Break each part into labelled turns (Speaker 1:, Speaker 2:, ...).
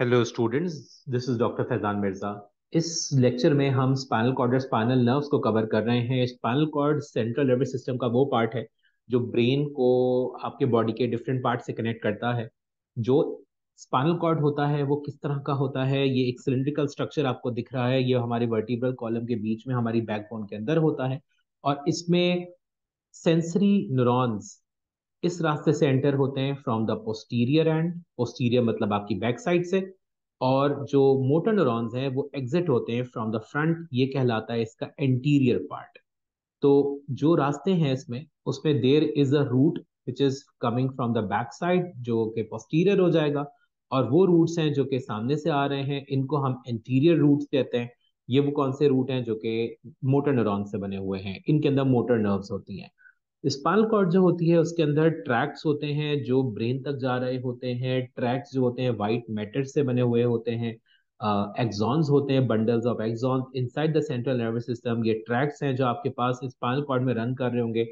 Speaker 1: Hello students, this is doctor Faizan Mirza. इस lecture में हम स्पाइनल कॉर्ड और स्पाइनल नर्व्स को कवर कर रहे हैं। Spinal cord central nervous system का वो पार्ट है जो ब्रेन को आपके बॉडी के डिफरेंट पार्ट से कनेक्ट करता है। जो स्पाइनल कॉर्ड होता है वो किस तरह का होता है, ये एक सिलिंड्रिकल स्ट्रक्चर आपको दिख रहा है। ये हमारे वर्टिब्रल कॉलम के बीच में हमारी बैकबोन के अंदर होता है और इसमें सेंसरी न्यूरॉन्स इस रास्ते से एंटर होते हैं from the posterior and. Posterior मतलब आपकी बैक साइड से। और जो मोटर न्यूरॉन्स हैं वो एग्जिट होते हैं फ्रॉम द फ्रंट, ये कहलाता है इसका एंटीरियर पार्ट। तो जो रास्ते हैं इसमें, उसमें there is a root which is coming from the back side जो कि पोस्टीरियर हो जाएगा। और वो रूट्स हैं जो कि सामने से आ रहे हैं, इनको हम एंटीरियर रूट्स कहते हैं। ये वो कौन से रूट हैं जो कि मोटर न्यूरॉन से बने हुए हैं, इनके अंदर मोटर नर्व्स होती हैं। स्पाइनल कॉर्ड जो होती है उसके अंदर ट्रैक्स होते हैं जो ब्रेन तक जा रहे होते हैं। ट्रैक्स जो होते हैं वाइट मैटर से बने हुए होते हैं। एक्सॉन्स होते हैं, bundles of axons inside the central nervous system. ये ट्रैक्स हैं जो आपके पास स्पाइनल कॉर्ड में रन कर रहे होंगे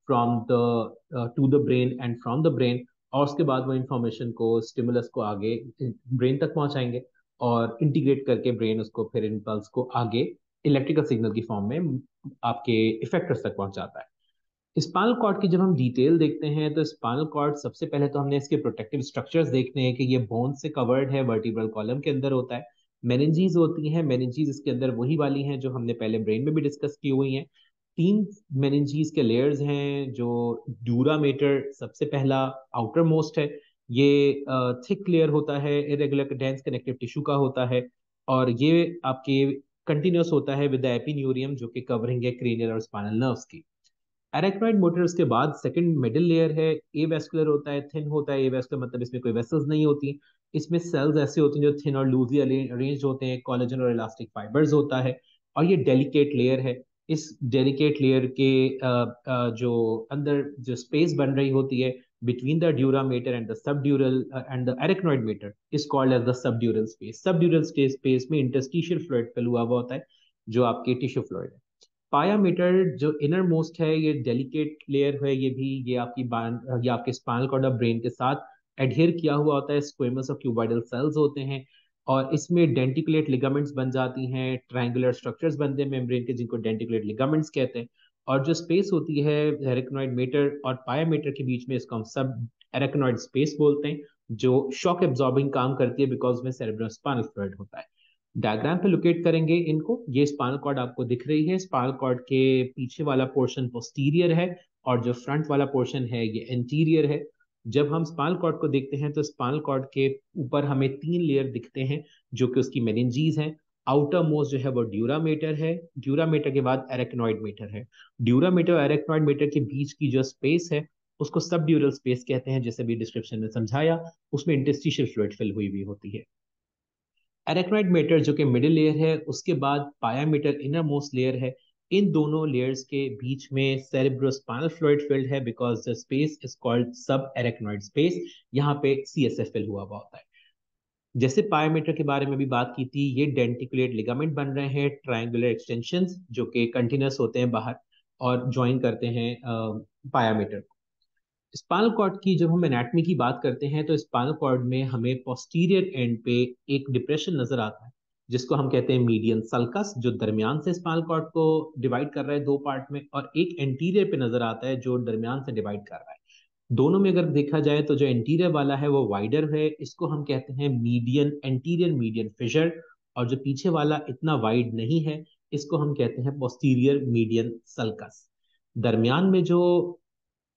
Speaker 1: from the to the brain and from the brain. और उसके बाद वो इंफॉर्मेशन को, स्टिमुलस को आगे ब्रेन तक पहुंचाएंगे और इंटीग्रेट करके ब्रेन उसको फिर इम्पल्स को आगे इलेक्ट्रिकल सिग्नल की फॉर्म में आपके इफेक्टर्स तक पहुंचाता है। स्पाइनल कॉर्ड की जब हम डिटेल देखते हैं तो स्पाइनल कॉर्ड सबसे पहले तो हमने इसके प्रोटेक्टिव स्ट्रक्चर्स देखने हैं कि ये बोन से कवर्ड है, वर्टिब्रल कॉलम के अंदर होता है। मेनिंजीज होती हैं, मेनिंजीज इसके अंदर वही वाली हैं जो हमने पहले ब्रेन में भी डिस्कस की हुई हैं। तीन मेनिंजीज के लेयर्स हैं। जो ड्यूरामेटर सबसे पहला आउटर मोस्ट है, ये थिक लेयर होता है, इरेगुलर डेंस कनेक्टिव टिश्यू का होता है। और ये आपके कंटिन्यूस होता है विद द एपिन्यूरियम जो कि कवरिंग है क्रेनियल और स्पाइनल नर्व्स की। एरेक्नॉइड मोटर उसके बाद सेकंड मिडिल लेयर है। ए वेस्कुलर होता है, थिन होता है। ए वेस्कुलर मतलब इसमें कोई वेसल्स नहीं होती। इसमें सेल्स ऐसे होती हैं जो थिन और लूजली अरेंज होते हैं, कोलेजन और इलास्टिक फाइबर्स होता है। और ये डेलिकेट लेयर है। इस डेलिकेट लेयर के जो अंदर जो स्पेस बन रही होती है between the dura mater and the subdural and the arachnoid mater is called as the subdural space. Subdural space में इंटरस्टिशियल फ्लूइड फिल हुआ हुआ होता है जो आपके टिश्यू फ्लूइड है। पायामीटर जो इनर मोस्ट है, ये डेलिकेट लेयर है। ये भी ये आपके स्पाइनल कॉर्ड ऑफ ब्रेन के साथ एडहेर किया हुआ होता है। स्क्वेमस और क्यूबॉइडल सेल्स होते हैं और इसमें डेंटिकुलेट लिगामेंट्स बन जाती हैं। ट्रायंगुलर स्ट्रक्चर्स बनते हैं मेम्ब्रेन के जिनको डेंटिकुलेट लिगामेंट्स कहते हैं। और जो स्पेस होती है एरेक्नॉइड मेटर और पायामीटर के बीच में, इसको हम सब एरेक्नॉइड स्पेस बोलते हैं, जो शॉक एब्जॉर्बिंग काम करती है बिकॉज में सेरेब्रोस्पाइनल फ्लूइड होता है। डायग्राम पे लोकेट करेंगे इनको। ये स्पाइनल कॉर्ड आपको दिख रही है। स्पाइनल कॉर्ड के पीछे वाला पोर्शन पोस्टीरियर है और जो फ्रंट वाला पोर्शन है ये एंटीरियर है। जब हम स्पाइनल कॉर्ड को देखते हैं तो स्पाइनल कॉर्ड के ऊपर हमें तीन लेयर दिखते हैं जो कि उसकी मेनिंजीज हैं। आउटर मोस्ट जो है वो ड्यूरामेटर है। ड्यूरामेटर के बाद एरेक्नॉइड मेटर है। ड्यूरामेटर और एरेक्नॉइड मेटर के बीच की जो स्पेस है उसको सब ड्यूरल स्पेस कहते हैं, जैसे भी डिस्क्रिप्शन में समझाया। उसमें इंटरस्टिशियल फ्लूइड फिल हुई भी होती है। एरेक्नॉइड मेटर जो कि मिडिल लेयर है, उसके बाद पायामीटर इनर मोस्ट लेयर है। इन दोनों लेयर्स के बीच में सेरेब्रोस्पाइनल फ्लूइड फिल्ड है because the space is called सब एरेक्नॉइड स्पेस। यहाँ पे सीएसएफ फिल हुआ हुआ होता है। जैसे पायामीटर के बारे में भी बात की थी, ये डेंटिकुलेट लिगामेंट बन रहे हैं, ट्रायंगुलर एक्सटेंशंस जो कि कंटिन्यूस होते हैं बाहर और ज्वाइन करते हैं पायामीटर। स्पाइनल कॉर्ड की जब हम एनाटमी की बात करते हैं तो स्पाइनल कॉर्ड में हमें पोस्टीरियर एंड पे एक डिप्रेशन नजर आता है जिसको हम कहते हैं मीडियन सल्कस, जो दरमियान से स्पाइनल कॉर्ड को डिवाइड कर रहा है दो पार्ट में। और एक एंटीरियर पे नजर आता है जो दरमियान से डिवाइड कर रहा है। दोनों में अगर देखा जाए तो जो एंटीरियर वाला है वो वाइडर है, इसको हम कहते हैं मीडियन एंटीरियर मीडियन फिशर। और जो पीछे वाला इतना वाइड नहीं है, इसको हम कहते हैं पोस्टीरियर मीडियन सल्कस। दरमियान में जो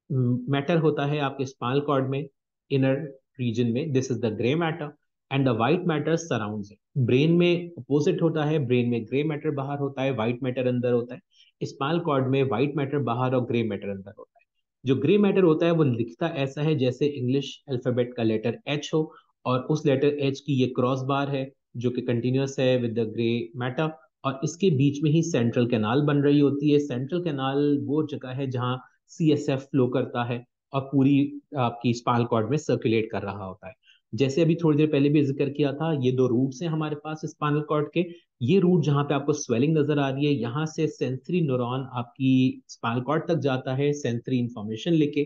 Speaker 1: मैटर होता है आपके स्पाइनल कॉर्ड में, इनर रीजन में, this is the grey matter and the white matter surrounds it. Brain में अपोजिट होता है, ब्रेन में ग्रे मैटर बाहर होता है, वाइट मैटर अंदर होता है। स्पाइनल कॉर्ड में वाइट मैटर बाहर और ग्रे मैटर अंदर होता है। जो ग्रे मैटर होता है वो लिखता ऐसा है जैसे इंग्लिश अल्फाबेट का लेटर एच हो, और उस लेटर एच की ये क्रॉस बार है जो कि कंटिन्यूअस है विद द ग्रे मैटर। और इसके बीच में ही सेंट्रल कैनाल बन रही होती है। सेंट्रल कैनाल वो जगह है जहाँ सीएसएफ फ्लो करता है और पूरी आपकी स्पाइनल कॉर्ड में सर्कुलेट कर रहा होता है। जैसे अभी थोड़ी देर पहले भी जिक्र किया था, ये दो रूट्स हैं हमारे पास स्पाइनल कॉर्ड के। ये रूट जहाँ पे आपको स्वेलिंग नजर आ रही है, यहाँ से सेंसरी न्यूरॉन आपकी स्पाइनल कॉर्ड तक जाता है सेंसरी इंफॉर्मेशन लेके।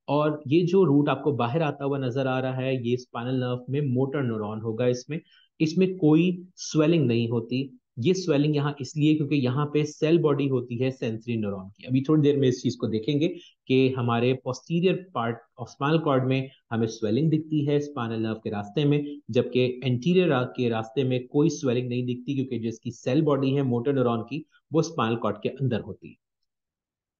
Speaker 1: और ये जो रूट आपको बाहर आता हुआ नजर आ रहा है, ये स्पाइनल नर्व में मोटर न्यूरॉन होगा। इसमें इसमें कोई स्वेलिंग नहीं होती। ये स्वेलिंग यहाँ इसलिए क्योंकि यहाँ पे सेल बॉडी होती है सेंसरी न्यूरॉन की। अभी थोड़ी देर में इस चीज को देखेंगे कि हमारे posterior part of spinal cord में हमें स्वेलिंग दिखती है स्पाइनल नर्व के रास्ते में, जबकि एंटीरियर के रास्ते में कोई स्वेलिंग नहीं दिखती, क्योंकि जिसकी सेल बॉडी है मोटर न्यूरॉन की, वो स्पाइनल कॉर्ड के अंदर होती है।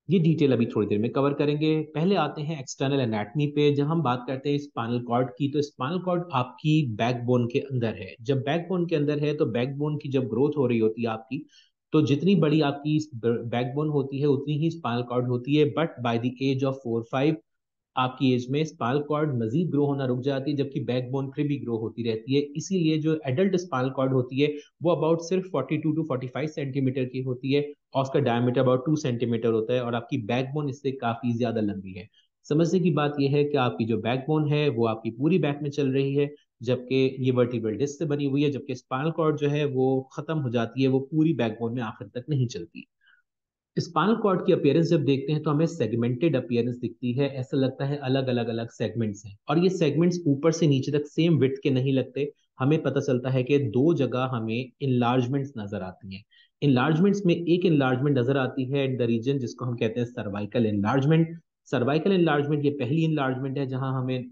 Speaker 1: ये डिटेल अभी थोड़ी देर में कवर करेंगे। पहले आते हैं एक्सटर्नल एनाटमी पे। जब हम बात करते हैं स्पाइनल कॉर्ड की, तो स्पाइनल कॉर्ड आपकी बैकबोन के अंदर है। जब बैकबोन के अंदर है तो बैकबोन की जब ग्रोथ हो रही होती है आपकी, तो जितनी बड़ी आपकी बैकबोन होती है उतनी ही स्पाइनल कॉर्ड होती है। But by the age of 4-5 आपकी एज में स्पाइनल कॉर्ड मजीद ग्रो होना रुक जाती है, जबकि बैकबोन फिर भी ग्रो होती रहती है। इसीलिए जो एडल्ट स्पाइनल कॉर्ड होती है वो अबाउट सिर्फ 42 to 45 सेंटीमीटर की होती है, और उसका डायमीटर अबाउट 2 सेंटीमीटर होता है, और आपकी बैकबोन इससे काफी ज्यादा लंबी है। समझने की बात यह है कि आपकी जो बैकबोन है वो आपकी पूरी बैक में चल रही है, जबकि ये वर्टिब्रल डिस्क से बनी हुई है, जबकि स्पाइनल कॉर्ड जो है वो खत्म हो जाती है, वो पूरी बैकबोन में आखिर तक नहीं चलती। स्पाइनल कॉर्ड की अपीयरेंस जब देखते हैं तो हमें सेगमेंटेड अपीयरेंस दिखती है। ऐसा लगता है अलग अलग अलग सेगमेंट्स हैं, और ये सेगमेंट्स ऊपर से नीचे तक सेम विड्थ के नहीं लगते। हमें पता चलता है कि दो जगह हमें इनलार्जमेंट्स नजर आती हैं। इनलार्जमेंट्स में एक इनलार्जमेंट नजर आती है इन द रीजन जिसको हम कहते हैं सर्वाइकल इनलार्जमेंट। सर्वाइकल इनलार्जमेंट ये पहली इनलार्जमेंट है जहां हमें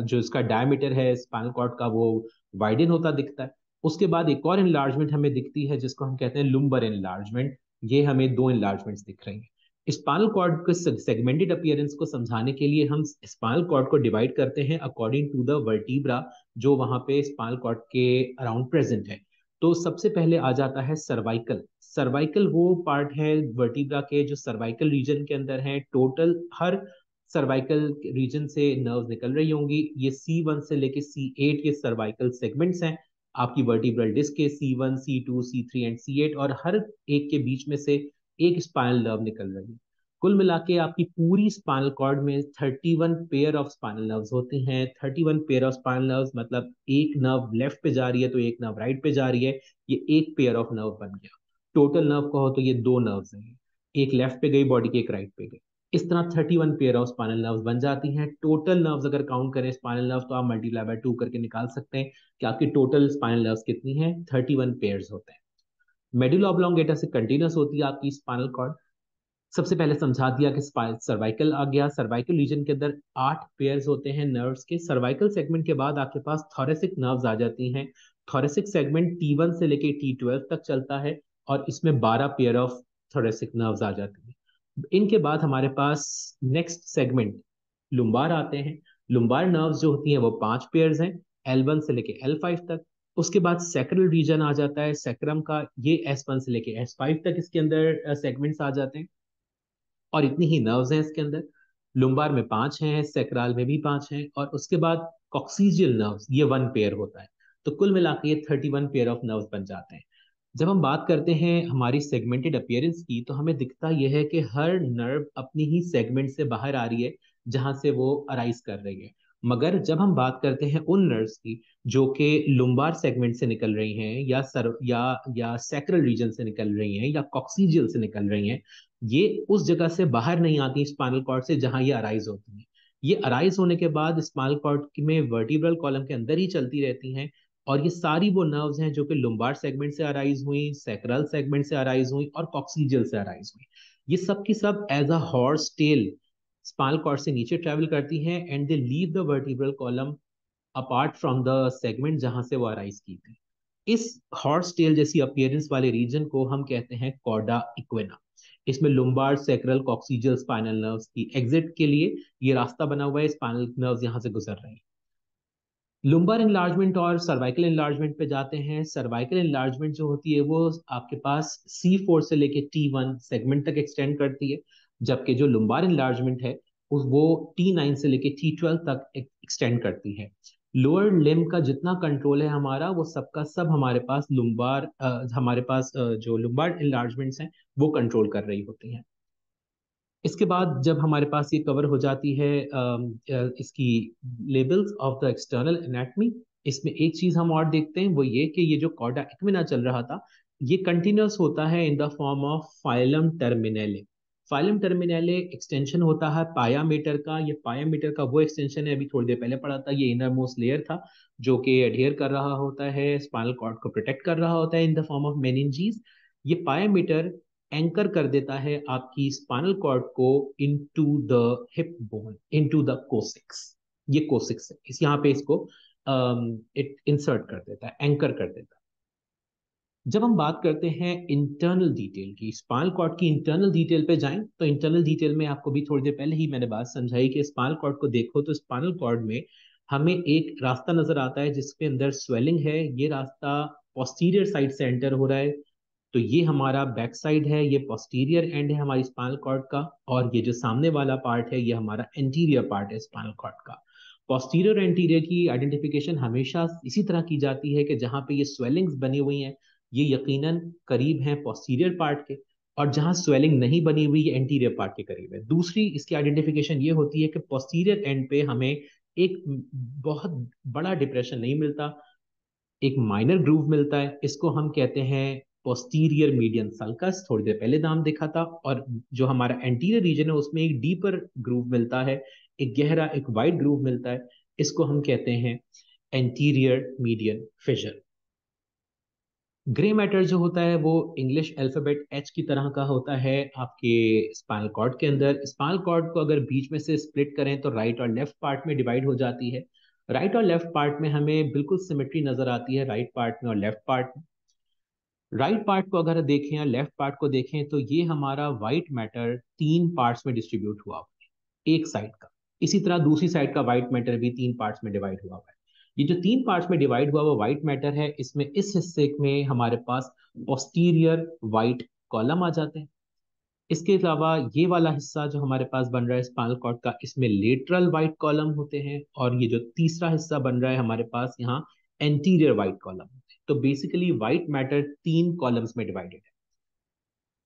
Speaker 1: जो इसका डायमीटर है स्पाइनल कॉर्ड का वो वाइडन होता दिखता है। उसके बाद एक और इनलार्जमेंट हमें दिखती है जिसको हम कहते हैं लुम्बर इनलार्जमेंट। ये हमें दो इनलार्जमेंट्स दिख रही हैं। स्पाइनल कॉर्ड के सेगमेंटेड अपीयरेंस को समझाने के लिए हम स्पाइनल कॉर्ड को डिवाइड करते हैं अकॉर्डिंग टू द वर्टीब्रा जो वहां पे स्पाइनल कॉर्ड के अराउंड प्रेजेंट है। तो सबसे पहले आ जाता है सर्वाइकल। सर्वाइकल वो पार्ट है वर्टीब्रा के जो सर्वाइकल रीजन के अंदर है। टोटल हर सर्वाइकल रीजन से नर्व निकल रही होंगी। ये C1 से लेके C8 ये सर्वाइकल सेगमेंट्स हैं आपकी वर्टिब्रल डिस्क के। C1 C2 C3 and C8, और हर एक के बीच में से एक स्पाइनल नर्व निकल रही है। कुल मिला के आपकी पूरी स्पाइनल कॉर्ड में 31 पेयर ऑफ स्पाइनल नर्व्स होती हैं। 31 पेयर ऑफ स्पाइनल नर्व्स मतलब एक नर्व लेफ्ट पे जा रही है तो एक नर्व राइट पे जा रही है, ये एक पेयर ऑफ नर्व बन गया। टोटल नर्व कहो तो ये दो नर्व्स हैं, एक लेफ्ट पे गई बॉडी के, एक राइट पे गई। इस तरह 31 पेयर ऑफ स्पाइनल नर्व्स बन जाती हैं। टोटल नर्व्स अगर काउंट करें स्पाइनल नर्व्स तो आप मल्टीप्लाई बाय 2 करके निकाल सकते हैं कि आपकी टोटल स्पाइनल नर्व्स कितनी है। 31 पेयर्स होते हैं। मेडुला ऑब्लोंगेटा से कंटिन्यूस होती है आपकी स्पाइनल कॉर्ड। सबसे पहले समझा दिया कि सर्वाइकल आ गया। सर्वाइकल रीजन के अंदर 8 पेयर्स होते हैं नर्व्स के। सर्वाइकल सेगमेंट के बाद आपके पास थोरेसिक नर्व्स आ जाती हैं। थोरेसिक सेगमेंट T1 से लेके T12 तक चलता है, और इसमें 12 पेयर ऑफ थोरेसिक नर्व्स आ जाती हैं। इनके बाद हमारे पास नेक्स्ट सेगमेंट लुम्बार आते हैं। लुम्बार नर्व्स जो होती हैं वो 5 पेयर्स हैं, L1 से लेके L5 तक। उसके बाद सैक्रल रीजन आ जाता है सैक्रम का, ये S1 से लेके S5 तक इसके अंदर सेगमेंट्स आ जाते हैं, और इतनी ही नर्व्स हैं इसके अंदर। लुम्बार में 5 हैं, सेक्रल में भी 5 हैं, और उसके बाद कॉक्सीजियल नर्व्स ये 1 पेयर होता है। तो कुल मिला के ये 31 पेयर ऑफ नर्व्स बन जाते हैं। जब हम बात करते हैं हमारी सेगमेंटेड अपीयरेंस की, तो हमें दिखता यह है कि हर नर्व अपनी ही सेगमेंट से बाहर आ रही है जहां से वो अराइज कर रही है। मगर जब हम बात करते हैं उन नर्व्स की जो कि लुम्बार सेगमेंट से निकल रही हैं, या सर या सैक्रल रीजन से निकल रही हैं, या कॉक्सीजियल से निकल रही हैं, ये उस जगह से बाहर नहीं आती स्पाइनल कॉर्ड से जहां ये अराइज होती हैं। ये अराइज होने के बाद स्पाइनल कॉर्ड में वर्टिब्रल कॉलम के अंदर ही चलती रहती हैं। और ये सारी वो नर्व्स हैं जो कि लुम्बार सेगमेंट से अराइज हुई, सैक्रल सेगमेंट से अराइज हुई, और कॉक्सीजियल से अराइज हुई। ये सब की सब as a horse tail spinal cord से नीचे ट्रेवल करती हैं, and they leave the vertebral column apart from the segment जहां से वो अराइज की थी। इस हॉर्स टेल जैसी अपीयरेंस वाले रीजन को हम कहते हैं कॉर्डा इक्वेना। इसमें lumbar sacral coccygeal spinal nerves की एग्जिट के लिए ये रास्ता बना हुआ है, स्पाइनल नर्व्स यहां से गुजर रहे हैं। लुम्बर इनलार्जमेंट और सर्वाइकल इनलार्जमेंट पे जाते हैं। सर्वाइकल इनलार्जमेंट जो होती है वो आपके पास C4 से लेके T1 सेगमेंट तक एक्सटेंड करती है, जबकि जो लुम्बार इनलार्जमेंट है उस वो T9 से लेके T12 तक एक्सटेंड करती है। लोअर लिम्ब का जितना कंट्रोल है हमारा, वो सबका सब हमारे पास हमारे पास जो लुम्बार इनलार्जमेंट्स हैं वो कंट्रोल कर रही होती हैं। इसके बाद जब हमारे पास ये कवर हो जाती है इसकी labels of the external anatomy, इसमें एक चीज हम और देखते हैं वो ये कि ये जो कॉर्डा इक्विना चल रहा था ये कंटिन्यूअस होता है in the form of filum terminale. Filum terminale extension होता है पाया मीटर का। ये पाया मीटर का वो एक्सटेंशन है, अभी थोड़ी देर पहले पढ़ा था, ये इनर मोस्ट लेयर था जो कि एडहियर कर रहा होता है, स्पाइनल कॉर्ड को प्रोटेक्ट कर रहा होता है in the form of meninges. ये पाया मीटर एंकर कर देता है आपकी स्पाइनल कॉर्ड को into the hip bone, into the coccyx. ये कोसिक्स है, इस यहाँ पे इसको इंसर्ट कर देता है, एंकर कर देता है। जब हम बात करते हैं इंटरनल डिटेल की, स्पाइनल कॉर्ड की इंटरनल डिटेल पे जाएं तो इंटरनल डिटेल में आपको भी थोड़ी देर पहले ही मैंने बात समझाई कि स्पाइनल कॉर्ड को देखो तो स्पाइनल कॉर्ड में हमें एक रास्ता नजर आता है जिसके अंदर स्वेलिंग है। ये रास्ता पोस्टीरियर साइड से एंटर हो रहा है, तो ये हमारा बैक साइड है, ये पोस्टीरियर एंड है हमारी स्पाइनल कॉर्ड का। और ये जो सामने वाला पार्ट है ये हमारा एंटीरियर पार्ट है स्पाइनल कॉर्ड का। पोस्टीरियर एंटीरियर की आइडेंटिफिकेशन हमेशा इसी तरह की जाती है कि जहां पे ये स्वेलिंग्स बनी हुई हैं ये यकीनन करीब हैं पोस्टीरियर पार्ट के, और जहां स्वेलिंग नहीं बनी हुई ये एंटीरियर पार्ट के करीब है। दूसरी इसकी आइडेंटिफिकेशन ये होती है कि पोस्टीरियर एंड पे हमें एक बहुत बड़ा डिप्रेशन नहीं मिलता, एक माइनर ग्रूव मिलता है, इसको हम कहते हैं पोस्टीरियर मीडियन सल्कस, थोड़ी देर पहले नाम देखा था। और जो हमारा एंटीरियर रीजन है उसमें एक डीपर ग्रूव मिलता है, एक गहरा एक वाइड ग्रूव मिलता है, इसको हम कहते हैं anterior median fissure. Grey matter जो होता है वो इंग्लिश अल्फाबेट एच की तरह का होता है आपके स्पाइनल कॉर्ड के अंदर। स्पाइनल कॉर्ड को अगर बीच में से स्प्लिट करें तो राइट और लेफ्ट पार्ट में डिवाइड हो जाती है। राइट और लेफ्ट पार्ट में हमें बिल्कुल सिमेट्री नजर आती है, राइट पार्ट में और लेफ्ट पार्ट में। राइट पार्ट को अगर देखें या लेफ्ट पार्ट को देखें तो ये हमारा वाइट मैटर तीन पार्ट्स में डिस्ट्रीब्यूट हुआ हुआ है एक साइड का। इसी तरह दूसरी साइड का वाइट मैटर भी तीन पार्ट्स में डिवाइड हुआ हुआ है। ये जो तीन पार्ट्स में डिवाइड हुआ हुआ वाइट मैटर है, इसमें इस हिस्से में हमारे पास पोस्टीरियर वाइट कॉलम आ जाते हैं। इसके अलावा ये वाला हिस्सा जो हमारे पास बन रहा है स्पाइनल कॉर्ड का, इसमें लेटरल वाइट कॉलम होते हैं। और ये जो तीसरा हिस्सा बन रहा है हमारे पास यहाँ एंटीरियर वाइट कॉलम होते हैं। तो बेसिकली वाइट मैटर तीन कॉलम्स में डिवाइडेड है।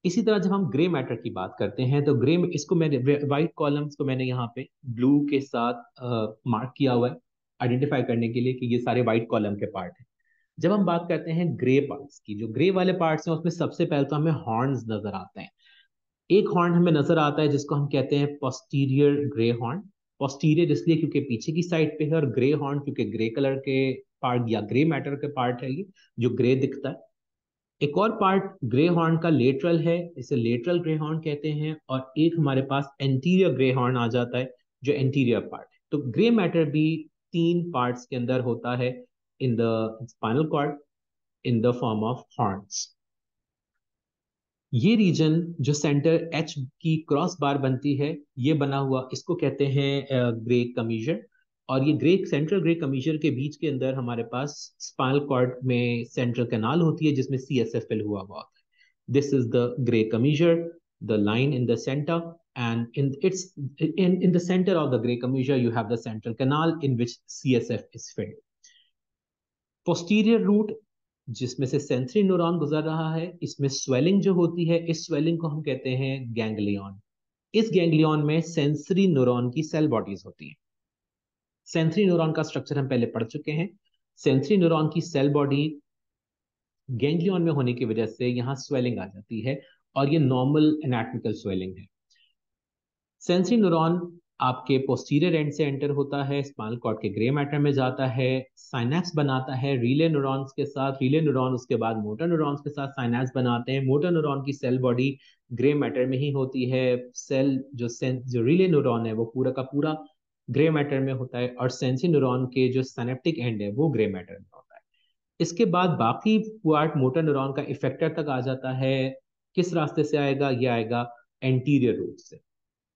Speaker 1: इसी तरह जब हम ग्रे मैटर की बात करते हैं तो ग्रे में इसको मैंने व्हाइट कॉलम्स को मैंने यहाँ पे ब्लू के साथ मार्क किया हुआ है आइडेंटिफाई करने के लिए कि ये सारे व्हाइट कॉलम के पार्ट हैं। जब हम बात करते हैं ग्रे पार्ट्स की, जो ग्रे वाले पार्ट्स हैं उसमें सबसे पहले तो हमें हॉर्न्स नजर आते हैं। एक हॉर्न हमें नजर आता है जिसको हम कहते हैं पोस्टीरियर ग्रे हॉर्न। पोस्टीरियर इसलिए क्योंकि पीछे की साइड पे है, और ग्रे हॉर्न क्योंकि ग्रे कलर के पार्ट या ग्रे मैटर के पार्ट है ये जो ग्रे दिखता है। एक और पार्ट ग्रे हॉर्न का लेटरल है, इसे लेटरल ग्रे हॉर्न कहते हैं। और एक हमारे पास एंटीरियर ग्रे हॉर्न आ जाता है जो एंटीरियर पार्ट है। तो ग्रे मैटर भी तीन पार्ट्स के अंदर होता है in the spinal cord in the form of horns. ये रीजन जो सेंटर एच की क्रॉस बार बनती है ये बना हुआ, इसको कहते हैं ग्रे कमीजर। और ये ग्रे सेंट्रल ग्रे कमीजर के बीच के अंदर हमारे पास स्पाइनल कॉर्ड में सेंट्रल कैनाल होती है जिसमें सीएसएफ फिल हुआ हुआ होता है। This is the grey commissure, the line in the centre, and in the center of the gray commissure you have the central canal in which CSF is filled. Posterior root जिसमें से sensory neuron गुजर रहा है, इसमें swelling जो होती है इस स्वेलिंग को हम कहते हैं गैंग्लियन। इस गैंग्लियन में सेंसरी न्यूरॉन की सेल बॉडीज होती हैं। सेंसरी न्यूरॉन का स्ट्रक्चर हम पहले पढ़ चुके हैं। सेंसरी न्यूरॉन की सेल बॉडी गैंग्लियन में होने की वजह से यहाँ स्वेलिंग आ जाती है, और ये नॉर्मल एनाटॉमिकल स्वेलिंग है। सेंसरी न्यूरॉन आपके पोस्टीरियर एंड से एंटर होता है, स्पाइनल कॉर्ड के ग्रे मैटर में जाता है, साइनेप्स बनाता है रीले न्यूरॉन्स के साथ। रीले न्यूरॉन उसके बाद मोटर न्यूरॉन्स के साथ साइनेप्स बनाते हैं। मोटर न्यूरॉन की सेल बॉडी ग्रे मैटर में ही होती है। सेल जो रीले न्यूरॉन है वो पूरा का पूरा ग्रे मैटर में होता है, और सेंसरी न्यूरॉन के जो साइनेप्टिक एंड है वो ग्रे मैटर में होता है। इसके बाद बाकी पार्ट मोटर न्यूरॉन का इफेक्टर तक आ जाता है। किस रास्ते से आएगा? ये आएगा एंटीरियर रूट से,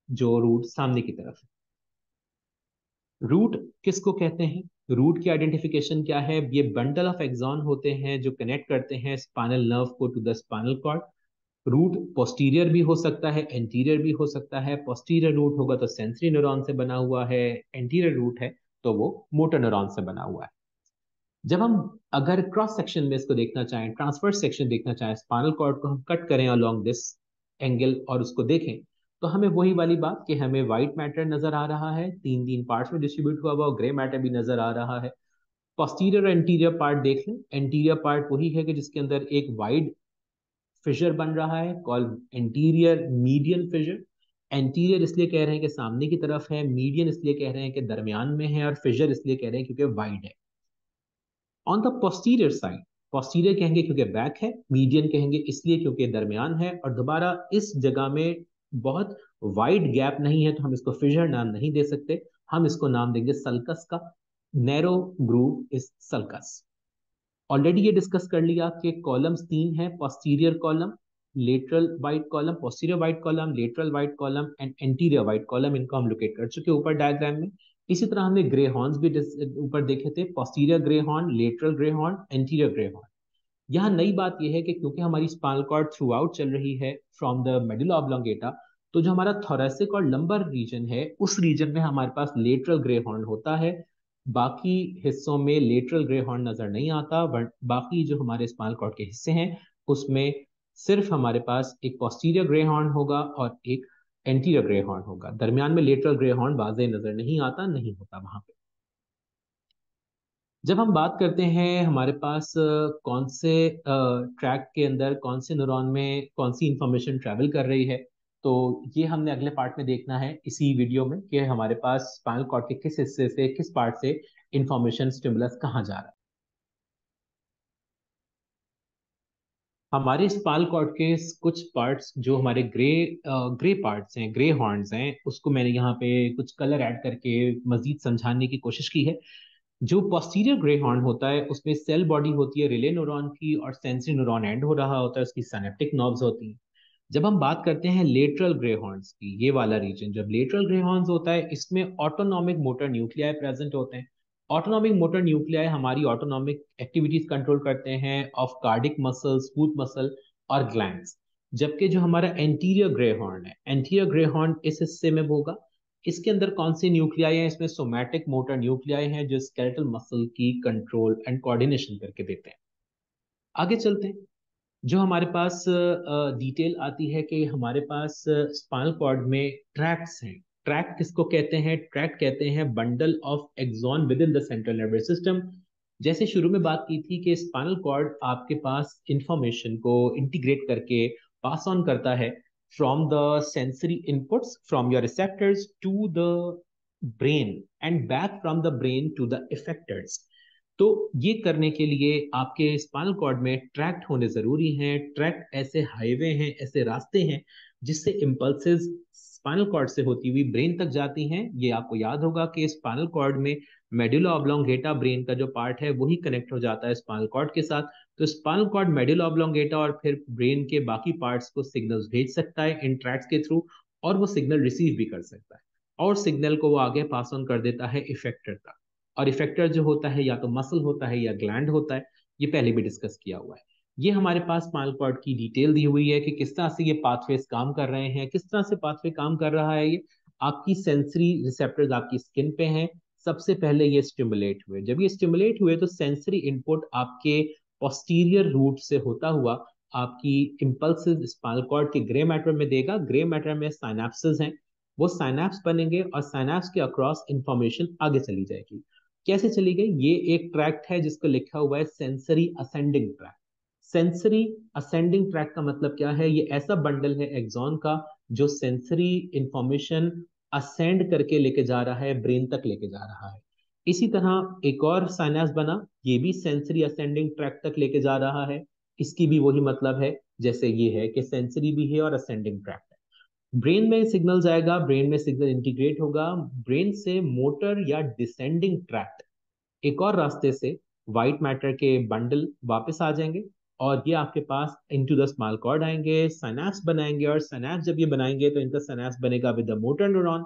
Speaker 1: जो रूट सामने की तरफ है। रूट किसको कहते हैं? रूट की आइडेंटिफिकेशन क्या है? ये बंडल ऑफ एक्सॉन होते हैं जो कनेक्ट करते हैं स्पाइनल नर्व को to the spinal cord. Root posterior भी हो सकता है, एंटीरियर भी हो सकता है। पोस्टीरियर रूट होगा तो सेंसरी न्यूरॉन से बना हुआ है, एंटीरियर रूट है तो वो मोटर न्यूरॉन से बना हुआ है। जब हम अगर क्रॉस सेक्शन में इसको देखना चाहें, ट्रांसवर्स सेक्शन देखना चाहें, स्पाइनल कॉर्ड को हम कट करें अलोंग दिस एंगल और उसको देखें, तो हमें वही वाली बात कि हमें व्हाइट मैटर नजर आ रहा है, तीन तीन पार्ट्स में डिस्ट्रीब्यूट हुआ हुआ, ग्रे मैटर भी नजर आ रहा है। पोस्टीरियर और एंटीरियर पार्ट देख लें। एंटीरियर पार्ट वही है कि जिसके अंदर एक वाइड फिशर बन रहा है called anterior median fissure. Anterior इसलिए कह रहे हैं कि सामने की तरफ है, मीडियन इसलिए कह रहे हैं कि दरमियान में है, और फिशर इसलिए कह रहे हैं क्योंकि वाइड है। On the posterior side, posterior कहेंगे क्योंकि बैक है, मीडियन कहेंगे इसलिए क्योंकि दरमियान है, और दोबारा इस जगह में बहुत वाइड गैप नहीं है तो हम इसको फिशर नाम नहीं दे सकते, हम इसको नाम देंगे सल्कस का। Narrow groove is sulcus. Already ये डिस्कस कर लिया कि कॉलम्स तीन हैं, posterior column, lateral white column, posterior white column, lateral white column and anterior white column, इनको हम लोकेट कर चुके ऊपर डायग्राम में। इसी तरह हमने ग्रे हॉर्न्स भी ऊपर देखे थे, posterior grey horn, lateral grey horn, anterior grey horn. यहाँ नई बात यह है कि क्योंकि हमारी स्पाइनल कॉर्ड थ्रू आउट चल रही है फ्रॉम द मेडुला ऑब्लोंगेटा, तो जो हमारा थोरेसिक और लंबर रीजन है उस रीजन में हमारे पास लेटरल ग्रे हॉर्न होता है। बाकी हिस्सों में लेटरल ग्रे हॉर्न नजर नहीं आता, बट बाकी जो हमारे स्पाइनल कॉर्ड के हिस्से हैं उसमें सिर्फ हमारे पास एक पोस्टीरियर ग्रे हॉर्न होगा और एक एंटीरियर ग्रे हॉर्न होगा। दरमियान में लेटरल ग्रे हॉर्न वाज़ेह नजर नहीं आता, नहीं होता वहां पे। जब हम बात करते हैं हमारे पास कौन से ट्रैक के अंदर कौन से न्यूरॉन में कौन सी इंफॉर्मेशन ट्रैवल कर रही है, तो ये हमने अगले पार्ट में देखना है इसी वीडियो में कि हमारे पास स्पाइनल कॉर्ड के किस हिस्से से, किस पार्ट से इंफॉर्मेशन स्टिमुलस कहाँ जा रहा है। हमारे स्पाइनल कॉर्ड के कुछ पार्ट्स जो हमारे ग्रे पार्ट्स हैं, ग्रे हॉर्न्स हैं, उसको मैंने यहाँ पे कुछ कलर ऐड करके मजीद समझाने की कोशिश की है। जो पोस्टीरियर ग्रे हॉर्न होता है उसमें सेल बॉडी होती है रिले न्यूरॉन की, और सेंसरी न्यूरॉन एंड हो रहा होता है, उसकी सिनेप्टिक नर्व्स होती हैं। जब हम बात करते हैं लेटरल ग्रे हॉर्न्स की, ये वाला रीजन जब लेटरल ग्रे हॉर्न्स होता है, इसमें ऑटोनॉमिक मोटर न्यूक्लियाई प्रेजेंट होते हैं। ऑटोनॉमिक मोटर न्यूक्लियाई हमारी ऑटोनॉमिक एक्टिविटीज कंट्रोल करते हैं of cardiac muscle, smooth muscle और ग्लैंड्स। जबकि जो हमारा एंटीरियर ग्रे हॉर्न है, एंटीरियर ग्रे हॉर्न इस हिस्से में होगा। इसके अंदर कौन सी न्यूक्लियाई हैं? इसमें सोमैटिक मोटर न्यूक्लियाई हैं जो स्केलेटल मसल की कंट्रोल एंड कोऑर्डिनेशन करके देते हैं। आगे चलते हैं। जो हमारे पास डिटेल आती है कि हमारे पास स्पाइनल कॉर्ड में ट्रैक्ट्स हैं। ट्रैक्ट किसको कहते हैं? ट्रैक्ट कहते हैं bundle of axon within the central nervous system. जैसे शुरू में बात की थी कि स्पाइनल कॉर्ड आपके पास इंफॉर्मेशन को इंटीग्रेट करके पास ऑन करता है from the sensory inputs from your receptors to the brain and back from the brain to the effectors. तो ये करने के लिए आपके स्पाइनल कॉर्ड में ट्रैक्ट होने जरूरी हैं। ट्रैक्ट ऐसे हाईवे हैं, ऐसे रास्ते हैं जिससे इम्पल्सेस स्पाइनल कॉर्ड से होती हुई ब्रेन तक जाती हैं। ये आपको याद होगा कि स्पाइनल कॉर्ड में मेडुला ऑब्लोंगेटा ब्रेन का जो पार्ट है वही कनेक्ट हो जाता है स्पाइनल कॉर्ड के साथ। तो स्पाइनल कॉर्ड मेडुला ऑब्लोंगेटा और फिर ब्रेन के बाकी पार्ट्स को सिग्नल्स भेज सकता है इन ट्रैक्ट्स के थ्रू, और वो सिग्नल रिसीव भी कर सकता है, और सिग्नल को वो आगे पास ऑन कर देता है इफेक्टर तक। और इफेक्टर जो होता है या तो मसल होता है या ग्लैंड होता है, ये पहले भी डिस्कस किया हुआ है। ये हमारे पास स्पाइनल कॉर्ड की डिटेल दी हुई है कि किस तरह से ये पाथवेज काम कर रहे हैं, किस तरह से पाथवे काम कर रहा है। ये आपकी सेंसरी रिसेप्टर्स आपकी स्किन पे हैं। सबसे पहले ये स्टिमुलेट हुए, जब ये स्टिमुलेट हुए तो सेंसरी इनपुट आपके पोस्टीरियर रूट से होता हुआ आपकी इम्पल्सिव स्पाइनल कॉर्ड के ग्रे मैटर में देगा। ग्रे मैटर में साइनेप्सेस हैं, वो साइनेप्स बनेंगे और साइनेप्स के अक्रॉस इंफॉर्मेशन आगे चली जाएगी। कैसे चली गई? ये एक ट्रैक्ट है जिसको लिखा हुआ है sensory ascending tract. Sensory ascending tract का मतलब क्या है? ये ऐसा बंडल है एक्सॉन का जो सेंसरी इंफॉर्मेशन असेंड करके लेके जा रहा है, ब्रेन तक लेके जा रहा है। इसी तरह एक और साइनेप्स बना, ये भी सेंसरी असेंडिंग ट्रैक्ट तक लेके जा रहा है। इसकी भी वही मतलब है जैसे ये है कि सेंसरी भी है और असेंडिंग ट्रैक्ट है। ब्रेन में सिग्नल जाएगा, ब्रेन में सिग्नल इंटीग्रेट होगा, ब्रेन से मोटर या डिसेंडिंग ट्रैक्ट एक और रास्ते से व्हाइट मैटर के बंडल वापस आ जाएंगे, और ये आपके पास इनटू द स्मॉल कॉर्ड आएंगे, सिनैप्स बनाएंगे, और सिनैप्स जब ये बनाएंगे तो इनका सिनैप्स बनेगा विद द मोटर न्यूरॉन।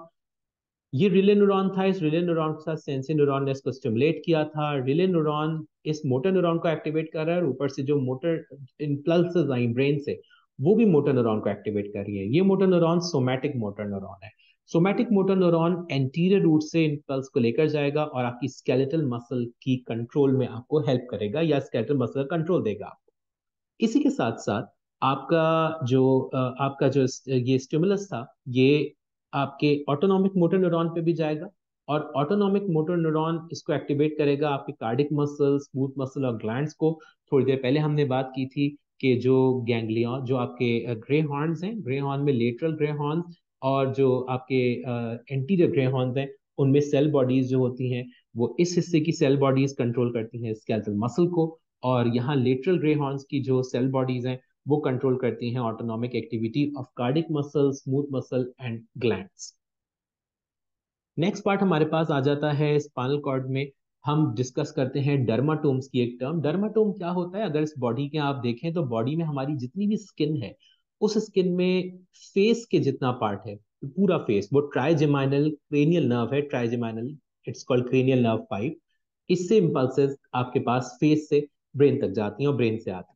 Speaker 1: ये रिले न्यूरॉन था, इस रिले न्यूरॉन के साथ सेंसरी न्यूरॉन ने इसको स्टिमुलेट किया था। रिले न्यूरॉन इस मोटर न्यूरॉन को एक्टिवेट कर रहा है, और ऊपर से जो मोटर इम्पल्सेस आई ब्रेन से वो भी मोटर न्यूरॉन को एक्टिवेट कर रही है। ये motor neuron somatic motor neuron है। Somatic motor neuron anterior root से इम्पल्स को लेकर जाएगा और आपकी स्केलेटल मसल की कंट्रोल में आपको हेल्प करेगा, या स्केलेटल मसल कंट्रोल देगा आपको। इसी के साथ साथ आपका जो ये स्टिमुलस था, ये आपके ऑटोनॉमिक मोटर न्यूरॉन पे भी जाएगा, और ऑटोनॉमिक मोटर न्यूरॉन इसको एक्टिवेट करेगा आपके कार्डिक मसल, स्मूथ मसल और ग्लैंड्स को। थोड़ी देर पहले हमने बात की थी के जो गैंग्लियन, जो आपके ग्रे हॉर्न्स हैं, ग्रे हॉर्न में लेटरल ग्रे हॉर्न्स और जो आपके एंटीरियर ग्रे हॉर्न्स हैं, उनमें सेल बॉडीज जो होती हैं वो इस हिस्से की सेल बॉडीज कंट्रोल करती हैं स्केलेटल मसल को, और यहाँ लेटरल ग्रे हॉर्न्स की जो सेल बॉडीज हैं वो कंट्रोल करती हैं autonomic activity of cardiac muscle, smooth muscle and glands. Next part हमारे पास आ जाता है स्पाइनल कॉर्ड में। हम डिस्कस करते हैं डर्माटोम्स की एक टर्म। डर्माटोम क्या होता है? अगर इस बॉडी के आप देखें तो बॉडी में हमारी जितनी भी स्किन है, उस स्किन में फेस के जितना पार्ट है, पूरा फेस, वो ट्राइजेमाइनल क्रेनियल नर्व है, trigeminal, it's called cranial nerve 5। इससे इंपल्सेस आपके पास फेस से ब्रेन तक जाती हैं और ब्रेन से आती हैं।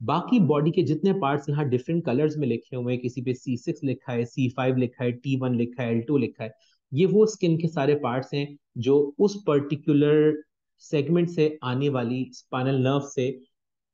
Speaker 1: बाकी बॉडी के जितने पार्ट्स यहाँ डिफरेंट कलर्स में लिखे हुए हैं, किसी पे C6 लिखा है, C5 लिखा है, T1 लिखा है, L2 लिखा है, ये वो स्किन के सारे पार्ट्स हैं जो उस पर्टिकुलर सेगमेंट से आने वाली स्पाइनल नर्व से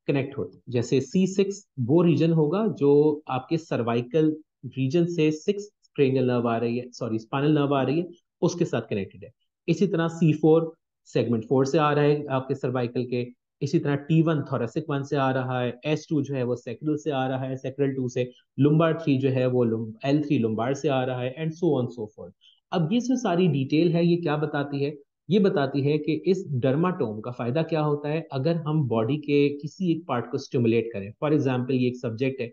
Speaker 1: कनेक्ट होते हैं। जैसे C6 वो रीजन होगा जो आपके सर्वाइकल रीजन से 6 क्रेनियल नर्व आ रही है, सॉरी स्पाइनल नर्व आ रही है, उसके साथ कनेक्टेड है। इसी तरह C4 सेगमेंट 4 से आ रहा है आपके सर्वाइकल के। इसी तरह T1 थोरेसिक 1 से आ रहा है, S2 जो है वो सेक्रल से आ रहा है, सेक्रल 2 से, लुम्बार 3 जो है वो L3 लुम्बार से आ रहा है, and so on so fourth. अब ये जो सारी डिटेल है ये क्या बताती है? ये बताती है कि इस डर्माटोम का फायदा क्या होता है अगर हम बॉडी के किसी एक पार्ट को स्टिमुलेट करें। फॉर एग्जांपल ये एक सब्जेक्ट है,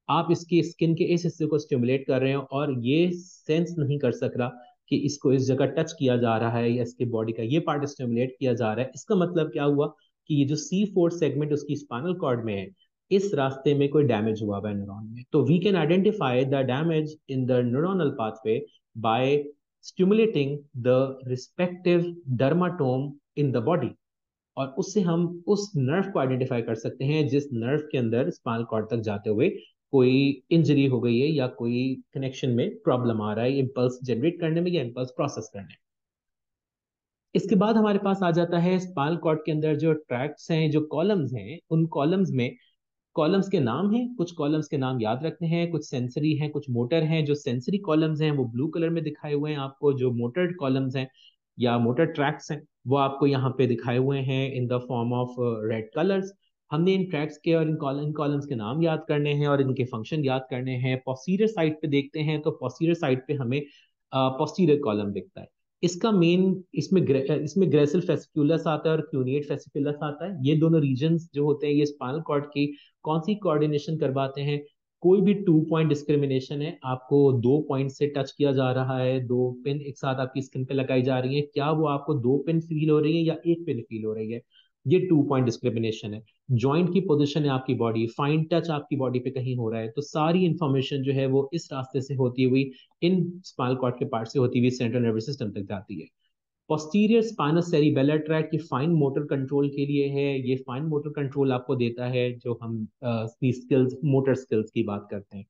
Speaker 1: आप इसकी स्किन के इस हिस्से को स्टिमुलेट कर रहे हो और ये सेंस नहीं कर सक रहा कि इसको इस जगह टच किया जा रहा है या इसके बॉडी का ये पार्ट स्टिमुलेट किया जा रहा है। इसका मतलब क्या हुआ कि ये जो C4 सेगमेंट उसकी स्पाइनल कॉर्ड में है, इस रास्ते में कोई डैमेज हुआ हुआ है न्यूरॉन में। तो we can identify the damage in the neuronal pathway by stimulating the respective dermatome in the body, और उससे हम उस नर्व को आइडेंटिफाई कर सकते हैं जिस नर्व के अंदर स्पाइनल कॉर्ड तक जाते हुए कोई इंजरी हो गई है या कोई कनेक्शन में प्रॉब्लम आ रहा है इम्पल्स जनरेट करने में या इम्पल्स प्रोसेस करने में। इसके बाद हमारे पास आ जाता है स्पाइनल कॉर्ड के अंदर जो ट्रैक्ट्स हैं, जो कॉलम्स हैं, उन कॉलम्स में कॉलम्स के नाम हैं। कुछ कॉलम्स के नाम याद रखने हैं, कुछ सेंसरी हैं, कुछ मोटर हैं। जो सेंसरी कॉलम्स हैं वो ब्लू कलर में दिखाए हुए हैं आपको, जो मोटर कॉलम्स हैं या मोटर ट्रैक्ट्स हैं वो आपको यहाँ पे दिखाए हुए हैं इन the form of red colours. हमने इन ट्रैक्ट्स के और इन कॉलम्स के नाम याद करने हैं और इनके फंक्शन याद करने हैं। पोस्टीरियर साइड पे देखते हैं तो पोस्टीरियर साइड पे हमें पोस्टीरियर कॉलम दिखता है। इसका मेन, इसमें ग्रेसिल फेसिकुलस आता है और क्यूनिएट फेसिकुलस आता है। ये दोनों रीजन्स जो होते हैं ये स्पाइनल कॉर्ड की कौन सी कोऑर्डिनेशन करवाते हैं? कोई भी 2 पॉइंट डिस्क्रिमिनेशन है, आपको 2 पॉइंट से टच किया जा रहा है, 2 पिन एक साथ आपकी स्किन पे लगाई जा रही है, क्या वो आपको 2 पिन फील हो रही है या एक पिन फील हो रही है? ये 2 पॉइंट डिस्क्रिमिनेशन है। जॉइंट की पोजीशन है आपकी बॉडी, फाइन टच आपकी बॉडी पे कहीं हो रहा है, तो सारी इंफॉर्मेशन जो है वो इस रास्ते से होती हुई, इन स्पाइनल कॉर्ड के पार्ट से होती हुई सेंट्रल नर्वस सिस्टम तक जाती है। पोस्टीरियर स्पाइनस सेरिबेलर ट्रैक ये फाइन मोटर कंट्रोल के लिए है। ये फाइन मोटर कंट्रोल आपको देता है जो हम स्किल्स, मोटर स्किल्स की बात करते हैं।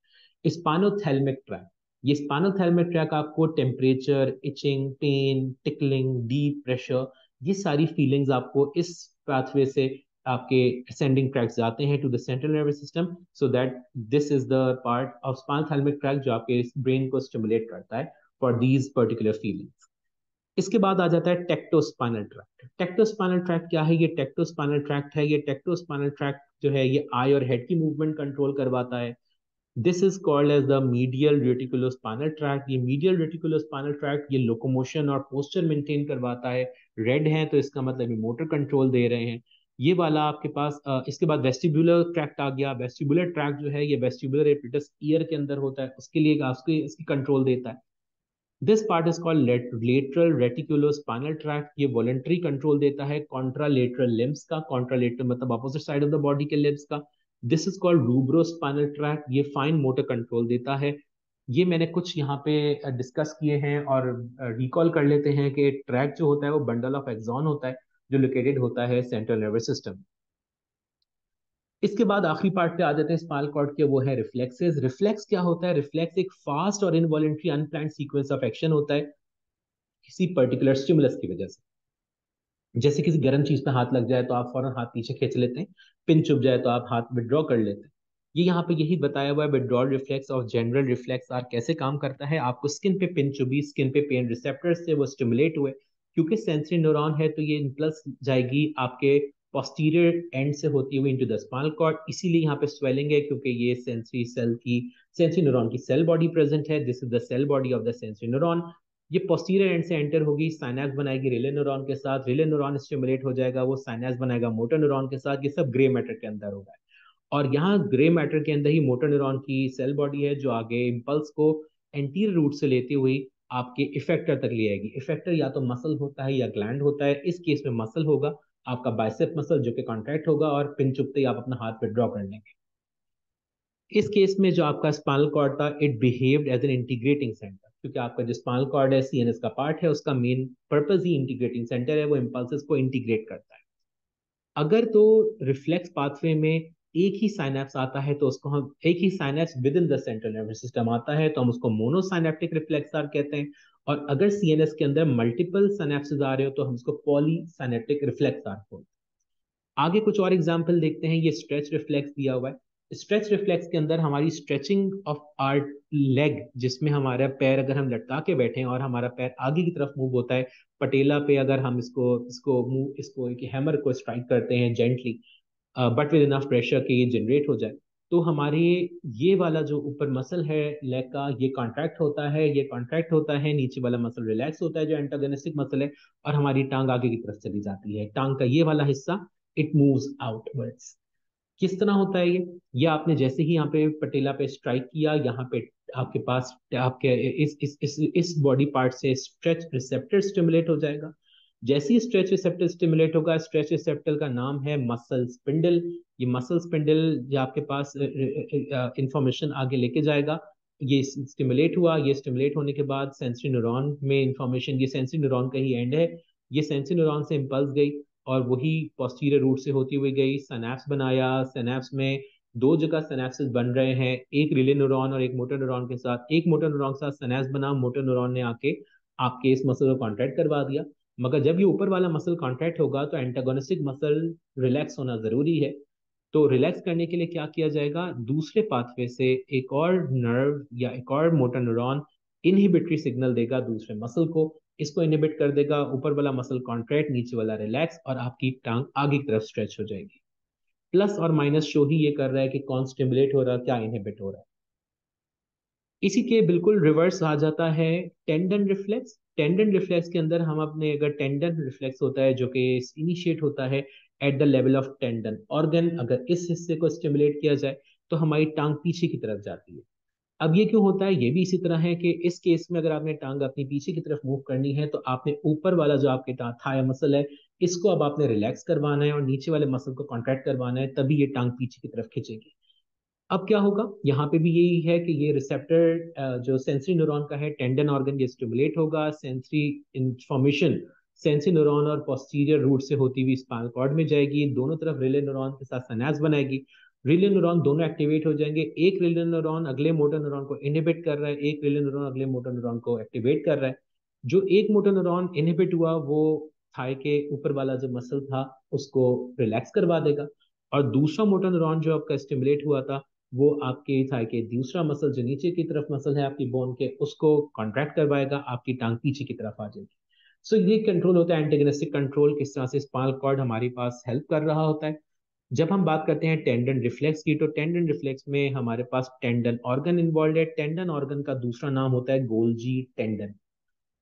Speaker 1: स्पाइनोथैलेमिक ट्रैक, ये स्पाइनोथैलेमिक ट्रैक आपको temperature, itching, pain, tickling, deep pressure, ये सारी फीलिंग्स आपको इस पाथवे से आपके असेंडिंग ट्रैक्स जाते हैं to the central nervous system, so that this is the part of spinothalamic track जो आपके ब्रेन को स्टिमुलेट करता है फॉर दीज पर्टिकुलर फीलिंग्स। इसके बाद आ जाता है टेक्टोस्पाइनल ट्रैक्ट। टेक्टोस्पाइनल ट्रैक्ट क्या है? ये टेक्टोस्पाइनल ट्रैक्ट है, ये टेक्टोस्पाइनल ट्रैक्ट जो है ये आई और हेड की मूवमेंट कंट्रोल करवाता है। This is called as the medial reticulospinal tract. ये मीडियल रेटिकुलोस्पाइनल ट्रैक्ट ये लोकोमोशन और पोस्चर मेंटेन करवाता है। रेड है तो इसका मतलब ये मोटर कंट्रोल दे रहे हैं। ये वाला आपके पास इसके बाद वेस्टिबुलर ट्रैक्ट आ गया। वेस्टिबुलर ट्रैक्ट जो है ये वेस्टिबुलर एपिटस ईयर के अंदर होता है, उसके लिए उसकी इसकी कंट्रोल देता है। This part is called lateral reticulospinal tract. ये वॉलंटरी कंट्रोल देता है कॉन्ट्रालेटरल लिम्स का, कॉन्ट्रालेटरल मतलब opposite side of the body के लिम्स का। This is called rubrospinal tract, ये फाइन मोटर कंट्रोल देता है। ये मैंने कुछ यहाँ पे डिस्कस किए हैं और रिकॉल कर लेते हैं कि ट्रैक जो होता है वो बंडल ऑफ एक्सॉन होता है जो लोकेटेड होता है सेंट्रल नर्वस सिस्टम। इसके बाद आखिरी पार्ट पे आ जाते हैं स्पाइनल कॉर्ड के, वो है रिफ्लेक्सेस। रिफ्लेक्स क्या होता है? रिफ्लेक्स एक फास्ट और involuntary unplanned sequence of action होता है किसी पर्टिकुलर स्टिमुलस की वजह से। जैसे किसी गर्म चीज पे हाथ लग जाए तो आप फौरन हाथ पीछे खींच लेते हैं, पिन चुभ जाए तो आप हाथ विड्रॉ कर लेते हैं। ये यहाँ पे यही बताया हुआ है विड्रॉल रिफ्लेक्स और जनरल रिफ्लेक्स आर कैसे काम करता है। आपको स्किन पे पिन चुभी, स्किन पे पेन रिसेप्टर्स से वो स्टिमुलेट हुए, क्योंकि सेंसरी न्यूरॉन है तो ये इम्पल्स जाएगी आपके पोस्टीरियर एंड से होती हुई इनटू द स्पाइनल कॉर्ड, इसीलिए यहाँ पे स्वेलिंग है क्योंकि ये सेंसरी न्यूरॉन की सेल बॉडी प्रेजेंट है। This is the cell body of the sensory neuron. ये पोस्टीरियर एंड से एंटर होगी, साइनेप्स बनाएगी रिले न्यूरॉन के साथ, रिले न्यूरॉन स्टिमुलेट हो जाएगा, वो साइनेप्स बनाएगा मोटर न्यूरॉन के साथ। ये सब ग्रे मैटर के अंदर होगा, और यहाँ ग्रे मैटर के अंदर ही मोटर न्यूरॉन की सेल बॉडी है जो आगे इम्पल्स को एंटीरियर रूट से लेती हुई आपके इफेक्टर तक ले आएगी। इफेक्टर या तो मसल होता है या ग्लैंड होता है, इस केस में मसल होगा, आपका बाइसेप मसल जो कि कॉन्ट्रैक्ट होगा और पिन चुभते ही आप अपना हाथ विड्रॉ कर लेंगे। इस केस में जो आपका स्पाइनल कॉर्ड था, it behaved as an integrating centre, क्योंकि आपका जो स्पाइनल कॉर्ड है सीएनएस का पार्ट है, उसका मेन पर्पज ही इंटीग्रेटिंग सेंटर है, वो इम्पल्सेस को इंटीग्रेट करता है। अगर तो रिफ्लेक्स पाथवे में एक ही साइनेप्स आता है तो उसको हम एक ही synapse within the central nervous system आता है तो हम उसको मोनोसाइनेप्टिक रिफ्लेक्सर कहते हैं। और अगर सीएनएस के अंदर मल्टीपल साइनेप्सेस आ रहे हो तो हम उसको पॉलीसाइनेप्टिक रिफ्लेक्सर बोलते हैं। आगे कुछ और एग्जांपल देखते हैं। ये स्ट्रेच रिफ्लेक्स दिया हुआ है। स्ट्रेच रिफ्लेक्स के अंदर हमारी स्ट्रेचिंग ऑफ आर लेग, जिसमें हमारा पैर अगर हम लटका के बैठे हैं और हमारा पैर आगे की तरफ मूव होता है, पटेला पे अगर हम इसको इसको मूव इसको एक हैमर को स्ट्राइक करते हैं gently but with enough pressure कि ये जनरेट हो जाए, तो हमारे ये वाला जो ऊपर मसल है लेग का, ये कॉन्ट्रैक्ट होता है, ये कॉन्ट्रैक्ट होता है, नीचे वाला मसल रिलैक्स होता है जो एंटागोनिस्टिक मसल है, और हमारी टांग आगे की तरफ चली जाती है। टांग का ये वाला हिस्सा इट मूव्स आउटवर्ड्स। किस तरह होता है ये आपने जैसे ही यहाँ पे पटेला पे स्ट्राइक किया, यहाँ पे आपके पास आपके इस बॉडी पार्ट से स्ट्रेच रिसेप्टर स्टिमुलेट हो जाएगा। जैसे ही स्ट्रेच रिसेप्टर स्टिमुलेट होगा, स्ट्रेच रिसेप्टर का नाम है मसल स्पिंडल। ये मसल स्पिंडल जो आपके पास इंफॉर्मेशन आगे लेके जाएगा। ये स्टिमुलेट हुआ, ये स्टिमुलेट होने के बाद सेंसरी न्यूरॉन में इंफॉर्मेशन, ये सेंसरी न्यूरॉन का ही एंड है, ये सेंसरी न्यूरॉन से इम्पल्स गई और वही पोस्टीरियर रूट से होती हुई गई, सिनेप्स बनाया। सिनेप्स में दो जगह सिनेप्सेस बन रहे हैं, एक रिले न्यूरॉन और एक मोटर न्यूरॉन के साथ। एक मोटर न्यूरॉन के साथ सिनेप्स बना, मोटर न्यूरॉन ने आके आपके इस मसल को कॉन्ट्रैक्ट करवा दिया। मगर जब ये ऊपर वाला मसल कॉन्ट्रैक्ट होगा तो एंटागोनिस्टिक मसल रिलैक्स होना जरूरी है। तो रिलैक्स करने के लिए क्या किया जाएगा, दूसरे पाथवे से एक और नर्व या एक और मोटर न्यूरॉन इनहिबिटरी सिग्नल देगा दूसरे मसल को, इसको इनहिबिट कर देगा, ऊपर वाला मसल कॉन्ट्रैक्ट, नीचे वाला रिलैक्स, और आपकी टांग आगे की तरफ स्ट्रेच हो जाएगी। प्लस और माइनस शो ही ये कर रहा है कि कौन स्टिमुलेट हो रहा है, क्या इनहिबिट हो रहा है। इसी के बिल्कुल रिवर्स आ जाता है टेंडन रिफ्लेक्स। टेंडन रिफ्लेक्स के अंदर हम अपने अगर टेंडन रिफ्लेक्स होता है जो कि इनिशिएट होता है at the level of tendon organ, अगर इस हिस्से को स्टिमुलेट किया जाए तो हमारी टांग पीछे की तरफ जाती है। अब ये क्यों होता है, ये भी इसी तरह है कि इस केस में अगर आपने टांग अपनी पीछे की तरफ मूव करनी है तो आपने ऊपर वाला जो आपके थाई मसल है इसको अब आपने रिलैक्स करवाना है और नीचे वाले मसल को कॉन्ट्रैक्ट करवाना है, तभी ये टांग पीछे की तरफ खींचेगी। अब क्या होगा, यहाँ पे भी यही है कि ये रिसेप्टर जो सेंसरी न्यूरॉन का है टेंडन ऑर्गन, ये स्टिमुलेट होगा, सेंसरी इंफॉर्मेशन सेंसरी न्यूरॉन और पोस्टीरियर रूट से होती हुई स्पाइनल कॉर्ड में जाएगी, दोनों तरफ रिले न्यूरॉन के साथ सिनेप्स बनाएगी। रिले न्यूरॉन दोनों एक्टिवेट हो जाएंगे, एक रिले न्यूरॉन अगले मोटर न्यूरॉन को इनहिबिट कर रहा है, एक रिले न्यूरॉन अगले मोटर न्यूरॉन को एक्टिवेट कर रहा है। जो एक मोटर न्यूरॉन इनहिबिट हुआ वो थाई के ऊपर वाला जो मसल था उसको रिलैक्स करवा देगा, और दूसरा मोटर न्यूरॉन जो आपका स्टिमुलेट हुआ था वो आपके थाई के दूसरा मसल जो नीचे की तरफ मसल है आपकी बोन के, उसको कॉन्ट्रैक्ट करवाएगा, आपकी टांग पीछे की तरफ आ जाएगी। सो ये कंट्रोल होता है एंटेगोनिस्टिक कंट्रोल, किस तरह से स्पाइनल कॉर्ड हमारे पास हेल्प कर रहा होता है। जब हम बात करते हैं टेंडन रिफ्लेक्स की, तो टेंडन रिफ्लेक्स में हमारे पास टेंडन ऑर्गन इन्वॉल्व है। टेंडन ऑर्गन का दूसरा नाम होता है गोल्जी टेंडन।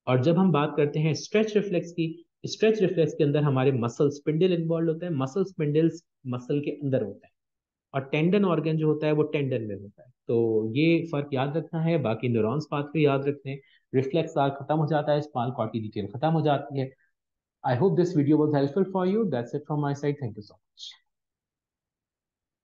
Speaker 1: और जब हम बात करते हैं स्ट्रेच रिफ्लेक्स की, स्ट्रेच रिफ्लेक्स के अंदर हमारे मसल स्पिंडल इन्वॉल्व होता है, मसल स्पिंडल्स मसल के अंदर होता है, और टेंडन ऑर्गन जो होता है वो टेंडन में होता है। तो ये फर्क याद रखना है, बाकी न्यूरॉन्स पाथवे याद रखते हैं। रिफ्लेक्स आर खत्म हो जाता है, स्पाइनल कॉर्ड की डिटेल खत्म हो जाती है। I hope this video was helpful for you. That's it from my side, thank you so much.